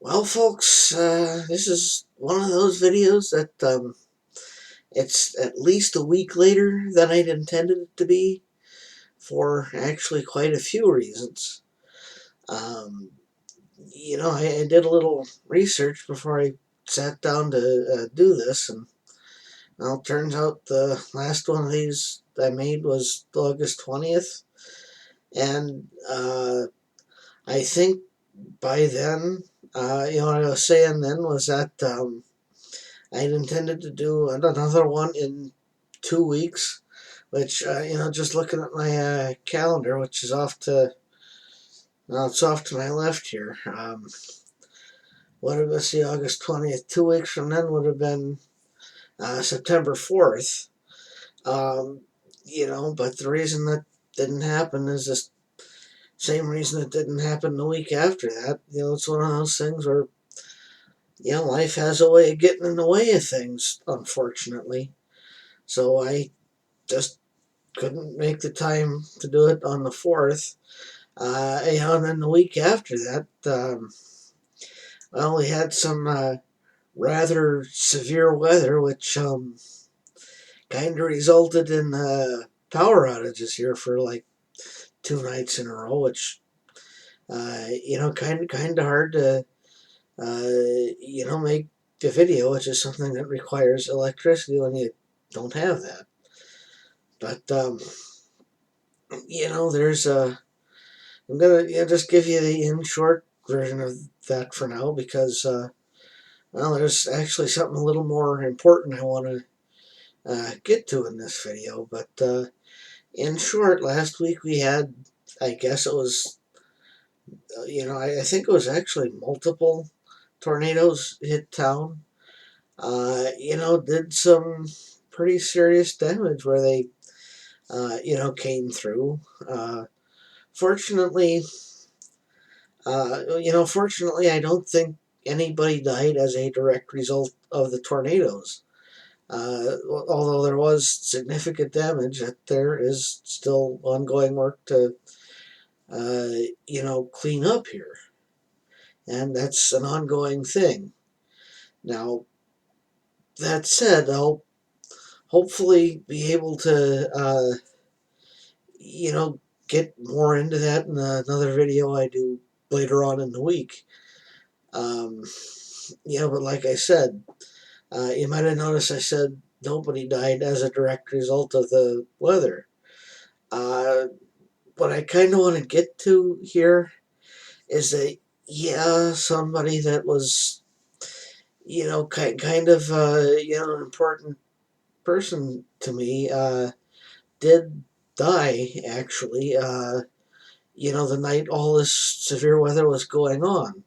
Well, folks, this is one of those videos that it's at least a week later than I'd intended it to be for actually quite a few reasons. Um, I did a little research before I sat down to do this, and well, it turns out the last one of these I made was August 20th, and I think by then, what I was saying then was that I'd intended to do another one in 2 weeks, which, just looking at my calendar, which is off to, well, it's off to my left here. What did I see, August 20th? 2 weeks from then would have been September 4th. Um, but the reason that didn't happen is the same reason it didn't happen the week after that. It's one of those things where, life has a way of getting in the way of things, unfortunately. So I just couldn't make the time to do it on the 4th. And then the week after that, well, we had some rather severe weather, which kind of resulted in power outages here for like 2 nights in a row, which kind of hard to make the video, which is something that requires electricity when you don't have that. But there's I'm gonna just give you the in short version of that for now because well, there's actually something a little more important I want to get to in this video. But in short, last week we had, I guess it was, I think it was actually multiple tornadoes hit town. Did some pretty serious damage where they, came through. Fortunately, fortunately, I don't think anybody died as a direct result of the tornadoes. Although there was significant damage, that there is still ongoing work to, clean up here, and that's an ongoing thing. Now, that said, I'll hopefully be able to, you know, get more into that in another video I do later on in the week. Um, but like I said, you might have noticed I said nobody died as a direct result of the weather. Uh, what I kind of want to get to here is that, yeah, somebody that was, kind of, an important person to me did die, actually, the night all this severe weather was going on.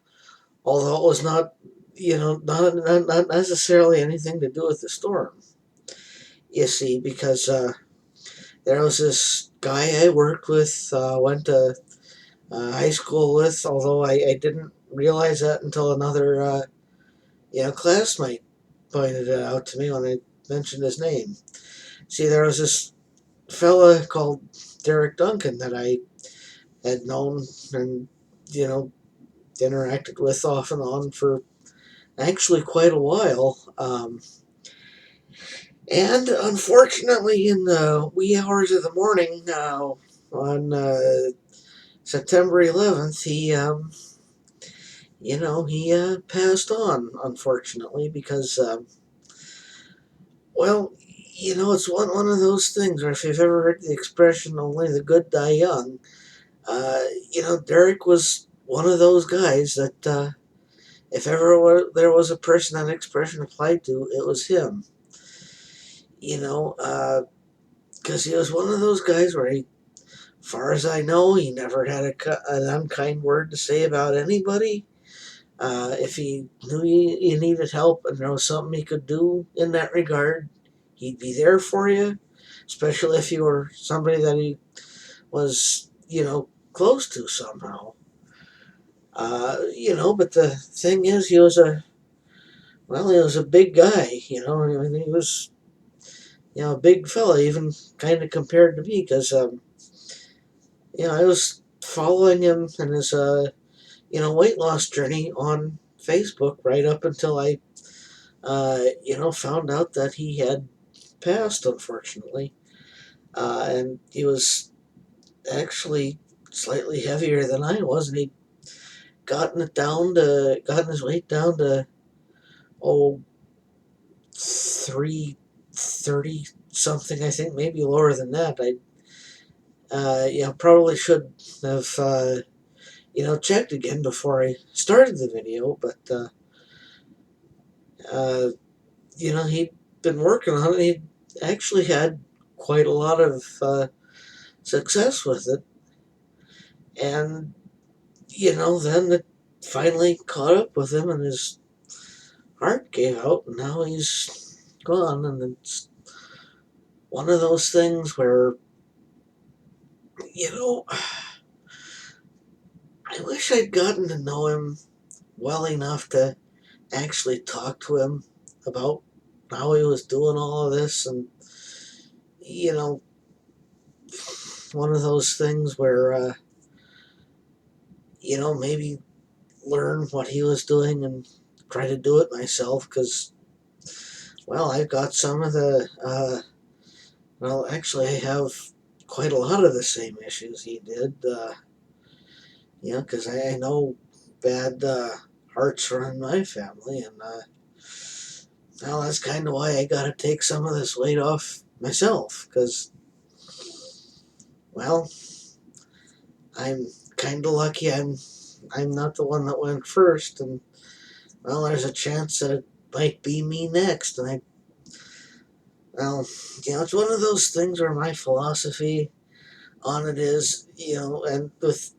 Although it was not, not necessarily anything to do with the storm. You see, because there was this guy I worked with, went to high school with, although I didn't realize that until another, classmate pointed it out to me when I mentioned his name. See, there was this fella called Derrick Duncan that I had known and, you know, interacted with off and on for actually quite a while. And unfortunately, in the wee hours of the morning on September 11th, he passed on, unfortunately, because, well, it's one of those things where if you've ever heard the expression, only the good die young, Derek was one of those guys that if ever there was a person that expression applied to, it was him. Because he was one of those guys where he, far as I know, he never had an unkind word to say about anybody. If he knew you needed help and there was something he could do in that regard, he'd be there for you, especially if you were somebody that he was, close to somehow. But the thing is, he was a big guy, I mean, he was, a big fella, even kind of compared to me, because, I was following him in his, weight loss journey on Facebook right up until I, found out that he had passed, unfortunately. And he was actually slightly heavier than I was, and he'd gotten his weight down to, oh, 330 something, I think, maybe lower than that. Probably should have, checked again before I started the video, but, uh, he'd been working on it. He'd actually had quite a lot of success with it. And, then it finally caught up with him and his heart gave out, and now he's gone. And it's one of those things where, you know, I wish I'd gotten to know him well enough to actually talk to him about how he was doing all of this. And, you know, one of those things where, maybe learn what he was doing and try to do it myself, because, well, I've got some of the, actually, I have quite a lot of the same issues he did, because I know bad hearts run in my family, and, well, that's kind of why I got to take some of this weight off myself, because, well, I'm kind of lucky I'm not the one that went first, and, well, there's a chance that it might be me next, and well, it's one of those things where my philosophy on it is, and with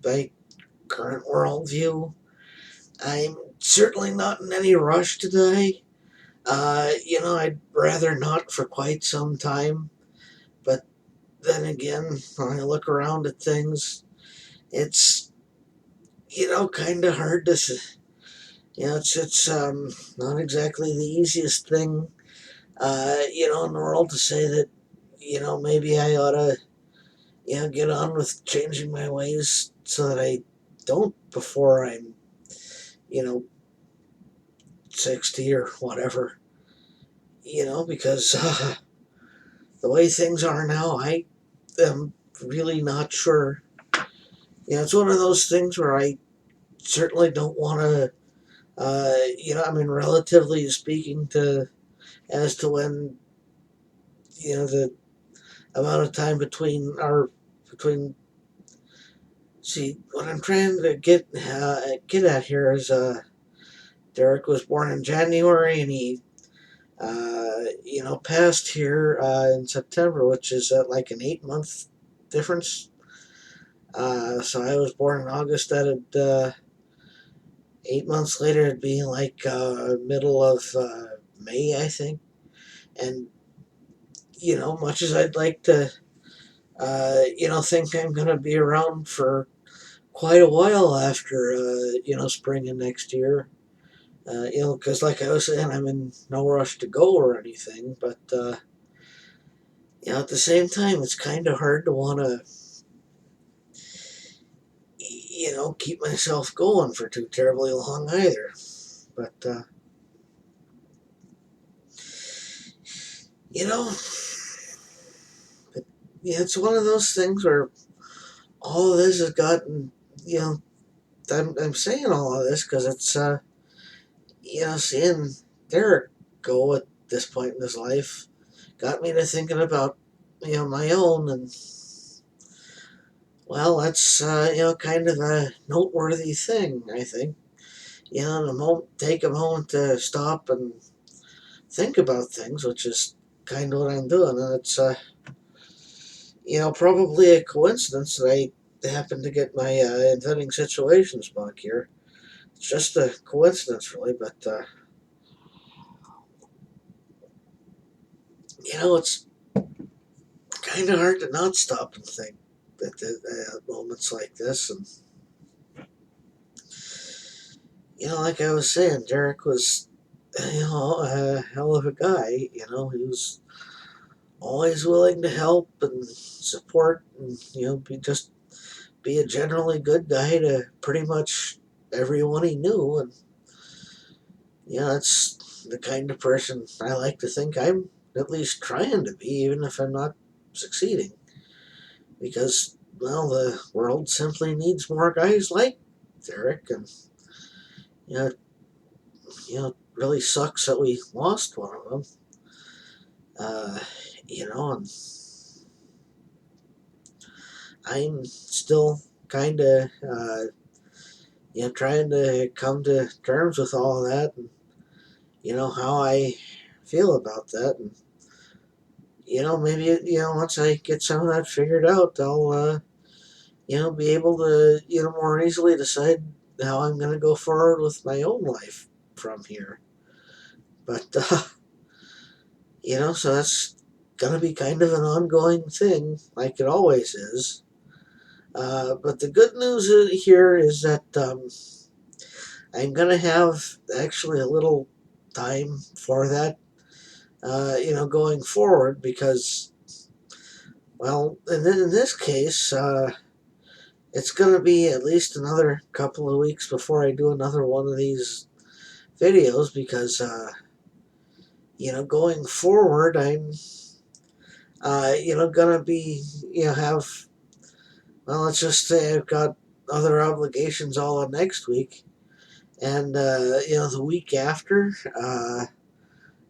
my current worldview, I'm certainly not in any rush to die. I'd rather not for quite some time, but then again, when I look around at things, it's, kind of hard to, it's not exactly the easiest thing, in the world to say that, maybe I ought to, get on with changing my ways so that I don't before I'm, you know, 60 or whatever, because the way things are now, I am really not sure. It's one of those things where I certainly don't want to, I mean, relatively speaking, to as to when, the amount of time between. See, what I'm trying to get at here is, Derek was born in January, and he, passed here in September, which is like an 8 month difference. So I was born in August. That'd 8 months later, it'd be like middle of May, I think. And much as I'd like to, think I'm gonna be around for quite a while after, spring of next year. Because like I was saying, I'm in no rush to go or anything, but at the same time, it's kind of hard to want to, keep myself going for too terribly long either. But you know, it's one of those things where all of this has gotten, you know, I'm saying all of this because it's, seeing Derek go at this point in his life got me to thinking about, my own, and, well, that's, kind of a noteworthy thing, I think. Take a moment to stop and think about things, which is kind of what I'm doing, and it's, probably a coincidence that I happened to get my inventing situations book here. It's just a coincidence, really, but it's kind of hard to not stop and think at moments like this. And like I was saying, Derek was, a hell of a guy. He was always willing to help and support, and be a generally good guy to pretty much everyone he knew. And That's the kind of person I like to think I'm at least trying to be, even if I'm not succeeding. Because, well, the world simply needs more guys like Derek, and you know, it really sucks that we lost one of them. Uh, and I'm still kind of, trying to come to terms with all of that, and how I feel about that, and maybe once I get some of that figured out, I'll be able to more easily decide how I'm going to go forward with my own life from here. But so that's going to be kind of an ongoing thing, like it always is. But the good news here is that I'm going to have actually a little time for that, going forward, because, well, in this case, it's going to be at least another couple of weeks before I do another one of these videos, because, going forward, I'm, going to be, have, well, let's just say I've got other obligations all on next week. And, the week after,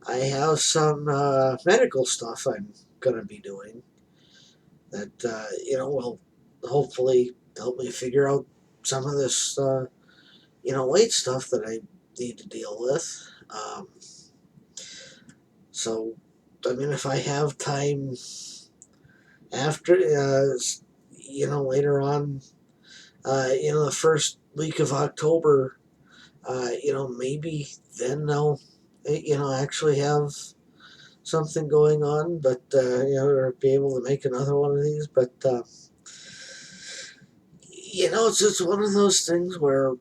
I have some medical stuff I'm going to be doing that, will hopefully help me figure out some of this, weight stuff that I need to deal with. So, I mean, if I have time after, later on, the first week of October, maybe then I'll, actually have something going on, but, or be able to make another one of these. But, it's just one of those things where,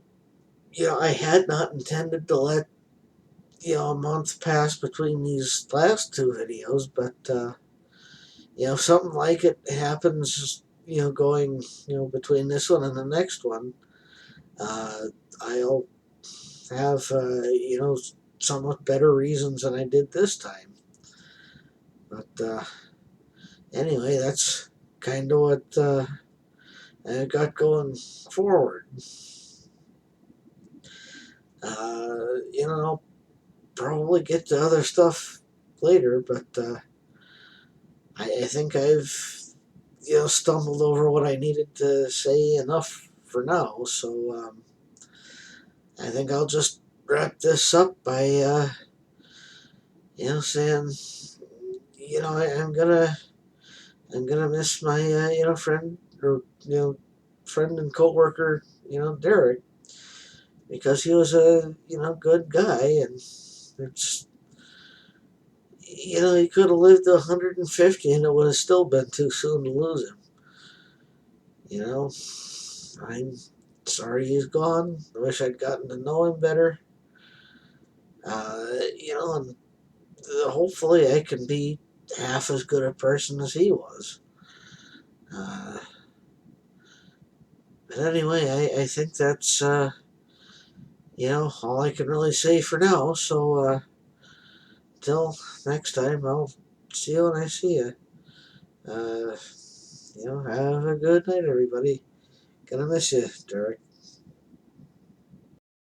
I had not intended to let, a month pass between these last two videos, but, if something like it happens, going, between this one and the next one, uh, I'll have, somewhat better reasons than I did this time. But anyway, that's kind of what I got going forward. I'll probably get to other stuff later, but I think I've, stumbled over what I needed to say enough for now. So I think I'll just wrap this up by, saying, I'm gonna miss my, friend, or friend and coworker, Derek, because he was a, good guy, and it's, he could have lived to 150, and it would have still been too soon to lose him. I'm sorry he's gone. I wish I'd gotten to know him better. And hopefully I can be half as good a person as he was. Uh, but anyway, I think that's, all I can really say for now. So, till next time, I'll see you when I see you. Have a good night, everybody. Gonna miss you, Derek.